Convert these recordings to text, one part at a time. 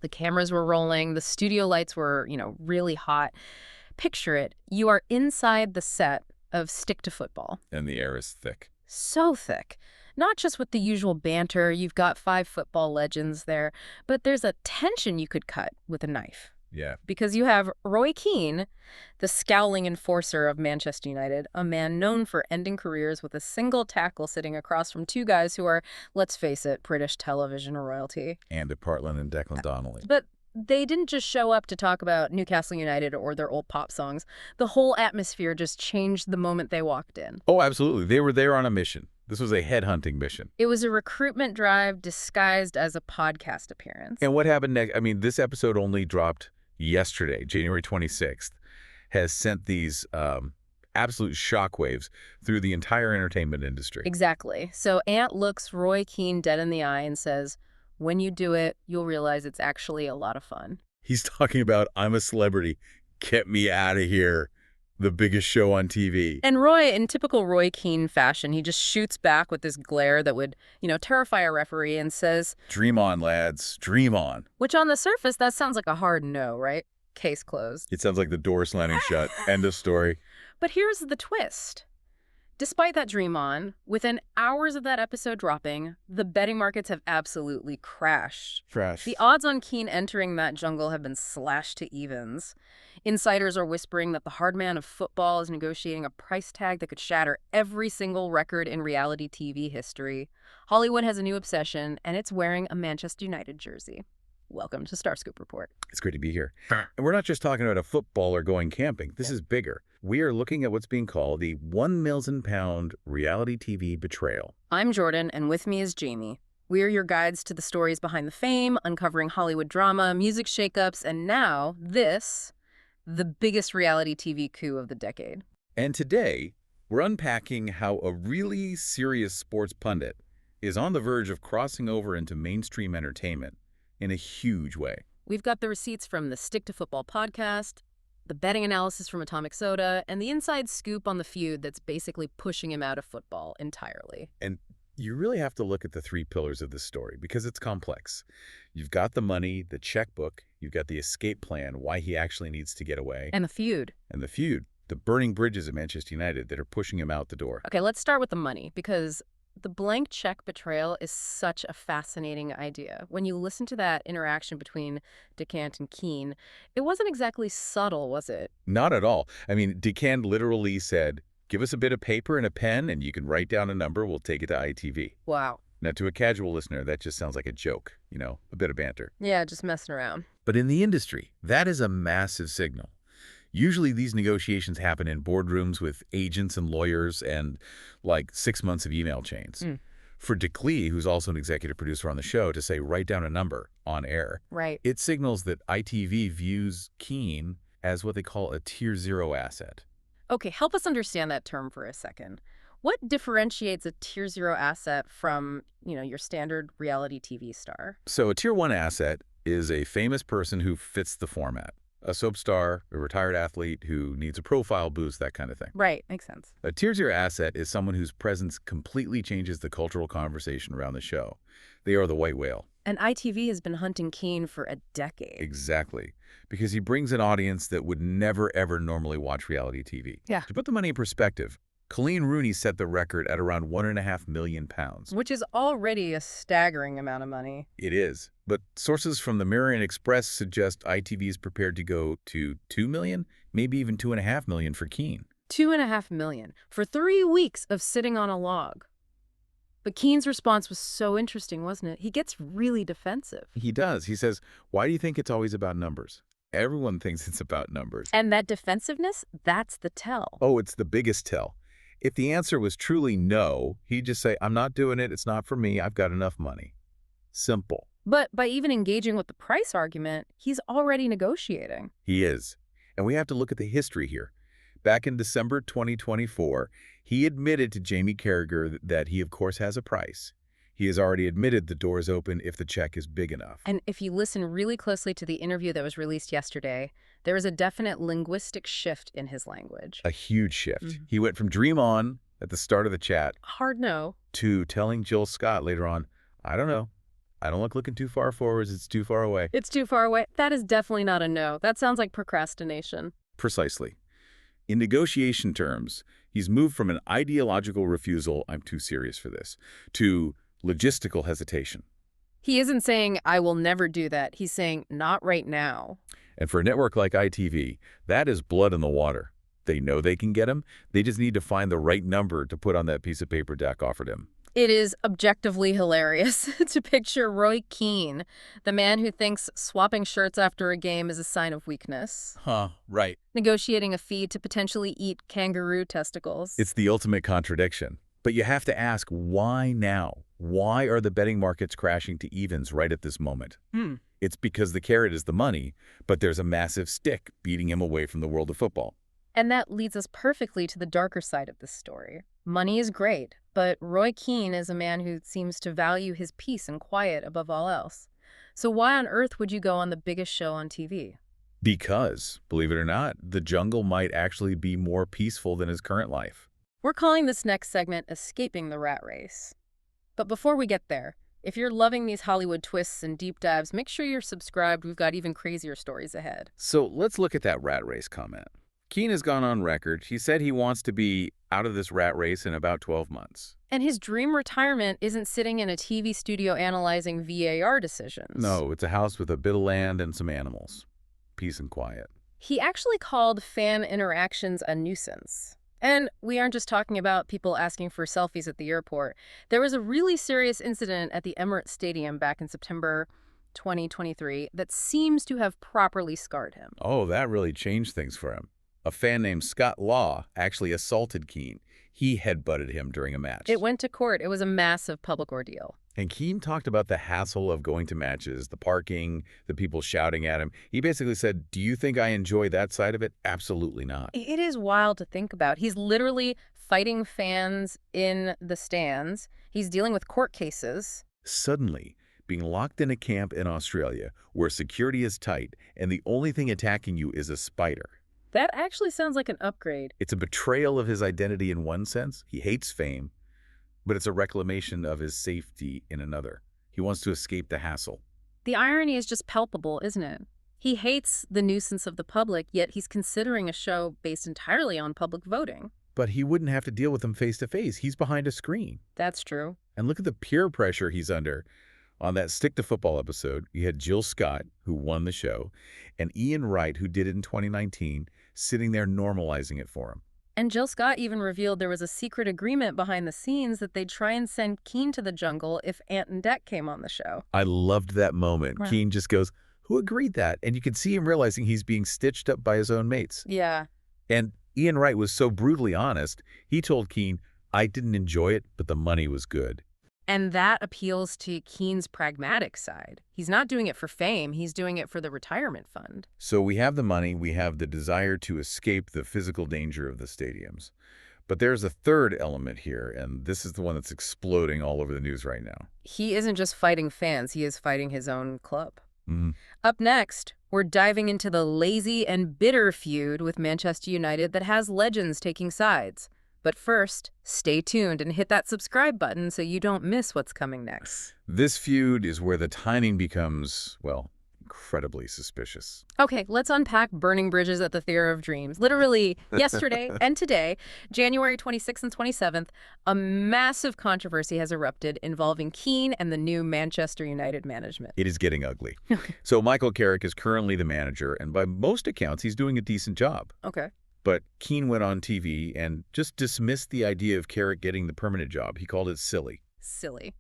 The cameras were rolling. The studio lights were, really hot. Picture it. You are inside the set of Stick to Football. And the air is thick. So thick. Not just with the usual banter, you've got 5 football legends there, but there's a tension you could cut with a knife. Yeah. Because you have Roy Keane, the scowling enforcer of Manchester United, a man known for ending careers with a single tackle sitting across from 2 guys who are, let's face it, British television royalty. Andy Partland and Declan Donnelly. But they didn't just show up to talk about Newcastle United or their old pop songs. The whole atmosphere just changed the moment they walked in. Oh, absolutely. They were there on a mission. This was a headhunting mission. It was a recruitment drive disguised as a podcast appearance. And what happened next? I mean, this episode only dropped yesterday, January 26th, has sent these absolute shockwaves through the entire entertainment industry. Exactly. So Ant looks Roy Keane dead in the eye and says, when you do it, you'll realize it's actually a lot of fun. He's talking about, I'm a celebrity. Get me out of here. The biggest show on TV. And Roy, in typical Roy Keane fashion, he just shoots back with this glare that would, terrify a referee and says, Dream on, lads. Dream on. Which on the surface, that sounds like a hard no, right? Case closed. It sounds like the door slamming shut. End of story. But here's the twist. Despite that dream on, within hours of that episode dropping, the betting markets have absolutely crashed. The odds on Keane entering that jungle have been slashed to evens. Insiders are whispering that the hard man of football is negotiating a price tag that could shatter every single record in reality TV history. Hollywood has a new obsession, and it's wearing a Manchester United jersey. Welcome to StarScope Report. It's great to be here. And we're not just talking about a footballer going camping. This is bigger. We are looking at what's being called the £1 million reality TV betrayal. I'm Jordan, and with me is Jamie. We're your guides to the stories behind the fame, uncovering Hollywood drama, music shakeups, and now this, the biggest reality TV coup of the decade. And today, we're unpacking how a really serious sports pundit is on the verge of crossing over into mainstream entertainment in a huge way. We've got the receipts from the Stick to Football podcast, the betting analysis from Atomic Soda, and the inside scoop on the feud that's basically pushing him out of football entirely. And you really have to look at the 3 pillars of this story because it's complex. You've got the money, the checkbook, you've got the escape plan, why he actually needs to get away. And the feud. And the feud, the burning bridges at Manchester United that are pushing him out the door. Okay, let's start with the money because the blank check betrayal is such a fascinating idea. When you listen to that interaction between DeCant and Keane, it wasn't exactly subtle, was it? Not at all. I mean, DeCant literally said, give us a bit of paper and a pen and you can write down a number, we'll take it to ITV. Wow. Now, to a casual listener, that just sounds like a joke, a bit of banter. Yeah, just messing around. But in the industry, that is a massive signal. Usually these negotiations happen in boardrooms with agents and lawyers and like 6 months of email chains. For DeClee, who's also an executive producer on the show, to say write down a number on air, right, it signals that ITV views Keane as what they call a tier 0 asset. Okay, help us understand that term for a second. What differentiates a tier 0 asset from, your standard reality TV star? So a tier 1 asset is a famous person who fits the format. A soap star, a retired athlete who needs a profile boost, that kind of thing. Right, makes sense. A tier 0 asset is someone whose presence completely changes the cultural conversation around the show. They are the white whale. And ITV has been hunting Keane for a decade. Exactly. Because he brings an audience that would never, ever normally watch reality TV. Yeah. To put the money in perspective, Colleen Rooney set the record at around £1.5 million. Which is already a staggering amount of money. It is. But sources from the Mirror and Express suggest ITV is prepared to go to $2 million, maybe even $2.5 million for Keane. $2.5 million for 3 weeks of sitting on a log. But Keane's response was so interesting, wasn't it? He gets really defensive. He does. He says, why do you think it's always about numbers? Everyone thinks it's about numbers. And that defensiveness, that's the tell. Oh, it's the biggest tell. If the answer was truly no, he'd just say, I'm not doing it. It's not for me. I've got enough money. Simple. But by even engaging with the price argument, he's already negotiating. He is. And we have to look at the history here. Back in December 2024, he admitted to Jamie Carragher that he, of course, has a price. He has already admitted the door is open if the check is big enough. And if you listen really closely to the interview that was released yesterday, there is a definite linguistic shift in his language. A huge shift. He went from dream on at the start of the chat. Hard no. To telling Jill Scott later on, I don't know. I don't like looking too far forwards. It's too far away. It's too far away. That is definitely not a no. That sounds like procrastination. Precisely. In negotiation terms, he's moved from an ideological refusal, I'm too serious for this, to logistical hesitation. He isn't saying, I will never do that. He's saying, not right now. And for a network like ITV, that is blood in the water. They know they can get him. They just need to find the right number to put on that piece of paper Dak offered him. It is objectively hilarious to picture Roy Keane, the man who thinks swapping shirts after a game is a sign of weakness. Right. Negotiating a fee to potentially eat kangaroo testicles. It's the ultimate contradiction. But you have to ask, why now? Why are the betting markets crashing to evens right at this moment? It's because the carrot is the money, but there's a massive stick beating him away from the world of football. And that leads us perfectly to the darker side of this story. Money is great, but Roy Keane is a man who seems to value his peace and quiet above all else. So why on earth would you go on the biggest show on TV? Because, believe it or not, the jungle might actually be more peaceful than his current life. We're calling this next segment Escaping the Rat Race. But before we get there, if you're loving these Hollywood twists and deep dives, make sure you're subscribed. We've got even crazier stories ahead. So let's look at that rat race comment. Keane has gone on record. He said he wants to be out of this rat race in about 12 months. And his dream retirement isn't sitting in a TV studio analyzing VAR decisions. No, it's a house with a bit of land and some animals. Peace and quiet. He actually called fan interactions a nuisance. And we aren't just talking about people asking for selfies at the airport. There was a really serious incident at the Emirates Stadium back in September 2023 that seems to have properly scarred him. Oh, that really changed things for him. A fan named Scott Law actually assaulted Keane. He headbutted him during a match. It went to court. It was a massive public ordeal. And Keane talked about the hassle of going to matches, the parking, the people shouting at him. He basically said, do you think I enjoy that side of it? Absolutely not. It is wild to think about. He's literally fighting fans in the stands. He's dealing with court cases. Suddenly, being locked in a camp in Australia where security is tight and the only thing attacking you is a spider. That actually sounds like an upgrade. It's a betrayal of his identity in one sense. He hates fame, but it's a reclamation of his safety in another. He wants to escape the hassle. The irony is just palpable, isn't it? He hates the nuisance of the public, yet he's considering a show based entirely on public voting. But he wouldn't have to deal with them face to face. He's behind a screen. That's true. And look at the peer pressure he's under. On that Stick to Football episode, you had Jill Scott, who won the show, and Ian Wright, who did it in 2019, sitting there normalizing it for him. And Jill Scott even revealed there was a secret agreement behind the scenes that they'd try and send Keane to the jungle if Ant and Dec came on the show. I loved that moment. Wow. Keane just goes, who agreed that? And you can see him realizing he's being stitched up by his own mates. Yeah. And Ian Wright was so brutally honest, he told Keane, I didn't enjoy it, but the money was good. And that appeals to Keane's pragmatic side. He's not doing it for fame. He's doing it for the retirement fund. So we have the money. We have the desire to escape the physical danger of the stadiums. But there's a third element here, and this is the one that's exploding all over the news right now. He isn't just fighting fans. He is fighting his own club. Up next, we're diving into the lazy and bitter feud with Manchester United that has legends taking sides. But first, stay tuned and hit that subscribe button so you don't miss what's coming next. This feud is where the timing becomes, well, incredibly suspicious. Okay, let's unpack burning bridges at the Theatre of Dreams. Literally, yesterday and today, January 26th and 27th, a massive controversy has erupted involving Keane and the new Manchester United management. It is getting ugly. So Michael Carrick is currently the manager, and by most accounts, he's doing a decent job. Okay. But Keane went on TV and just dismissed the idea of Carrick getting the permanent job. He called it silly. Silly.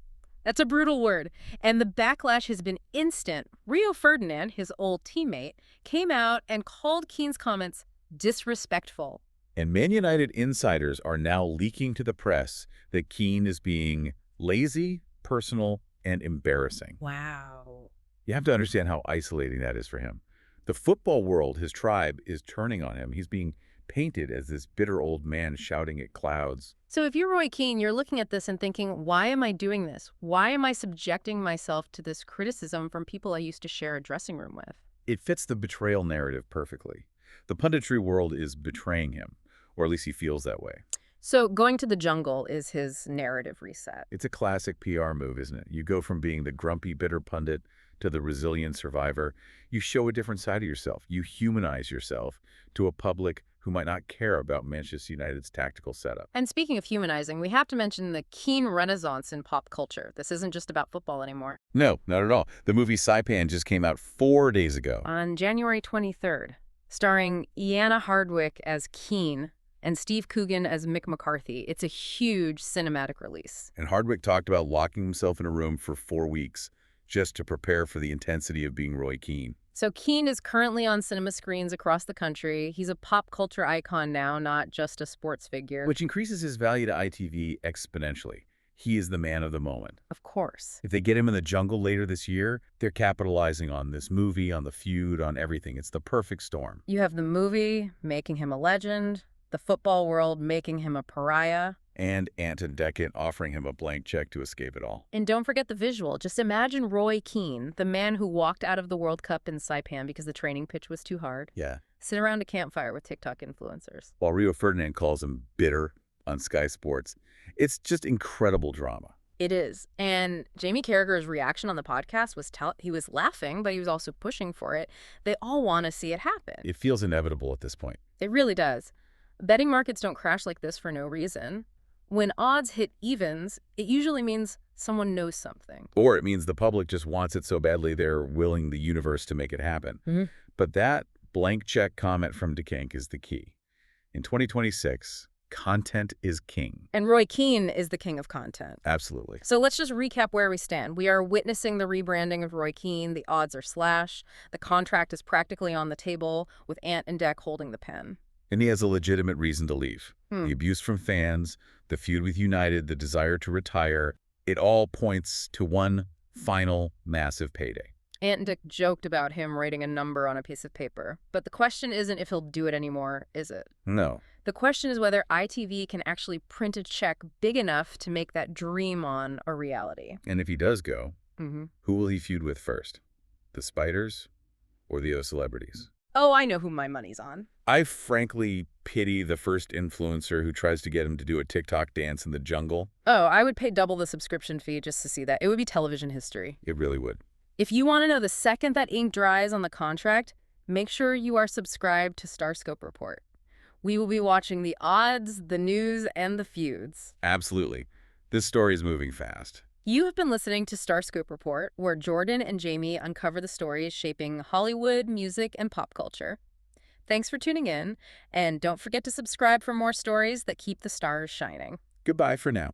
That's a brutal word. And the backlash has been instant. Rio Ferdinand, his old teammate, came out and called Keane's comments disrespectful. And Man United insiders are now leaking to the press that Keane is being lazy, personal, and embarrassing. Wow. You have to understand how isolating that is for him. The football world, his tribe, is turning on him. He's being painted as this bitter old man shouting at clouds. So if you're Roy Keane, you're looking at this and thinking, why am I doing this? Why am I subjecting myself to this criticism from people I used to share a dressing room with? It fits the betrayal narrative perfectly. The punditry world is betraying him, or at least he feels that way. So going to the jungle is his narrative reset. It's a classic PR move, isn't it? You go from being the grumpy, bitter pundit to the resilient survivor. You show a different side of yourself. You humanize yourself to a public who might not care about Manchester United's tactical setup. And speaking of humanizing, we have to mention the Keane renaissance in pop culture. This isn't just about football anymore. No, not at all. The movie Saipan just came out 4 days ago. On January 23rd, starring Iana Hardwick as Keane and Steve Coogan as Mick McCarthy. It's a huge cinematic release. And Hardwick talked about locking himself in a room for 4 weeks just to prepare for the intensity of being Roy Keane. So Keane is currently on cinema screens across the country. He's a pop culture icon now, not just a sports figure. Which increases his value to ITV exponentially. He is the man of the moment. Of course. If they get him in the jungle later this year, they're capitalizing on this movie, on the feud, on everything. It's the perfect storm. You have the movie making him a legend, the football world making him a pariah, and Anton Decant offering him a blank check to escape it all. And don't forget the visual. Just imagine Roy Keane, the man who walked out of the World Cup in Saipan because the training pitch was too hard. Yeah. Sit around a campfire with TikTok influencers. While Rio Ferdinand calls him bitter on Sky Sports. It's just incredible drama. It is. And Jamie Carragher's reaction on the podcast was he was laughing, but he was also pushing for it. They all want to see it happen. It feels inevitable at this point. It really does. Betting markets don't crash like this for no reason. When odds hit evens, it usually means someone knows something. Or it means the public just wants it so badly they're willing the universe to make it happen. But that blank check comment from DeCank is the key. In 2026, content is king. And Roy Keane is the king of content. Absolutely. So let's just recap where we stand. We are witnessing the rebranding of Roy Keane. The odds are slash. The contract is practically on the table with Ant and Dec holding the pen. And he has a legitimate reason to leave. The abuse from fans, the feud with United, the desire to retire, it all points to one final massive payday. Ant and Dec joked about him writing a number on a piece of paper. But the question isn't if he'll do it anymore, is it? No. The question is whether ITV can actually print a check big enough to make that dream on a reality. And if he does go, who will he feud with first? The Spiders or the other celebrities? Oh, I know who my money's on. I frankly pity the first influencer who tries to get him to do a TikTok dance in the jungle. Oh, I would pay double the subscription fee just to see that. It would be television history. It really would. If you want to know the second that ink dries on the contract, make sure you are subscribed to StarScope Report. We will be watching the odds, the news, and the feuds. Absolutely. This story is moving fast. You have been listening to StarScope Report, where Jordan and Jamie uncover the stories shaping Hollywood, music, and pop culture. Thanks for tuning in, and don't forget to subscribe for more stories that keep the stars shining. Goodbye for now.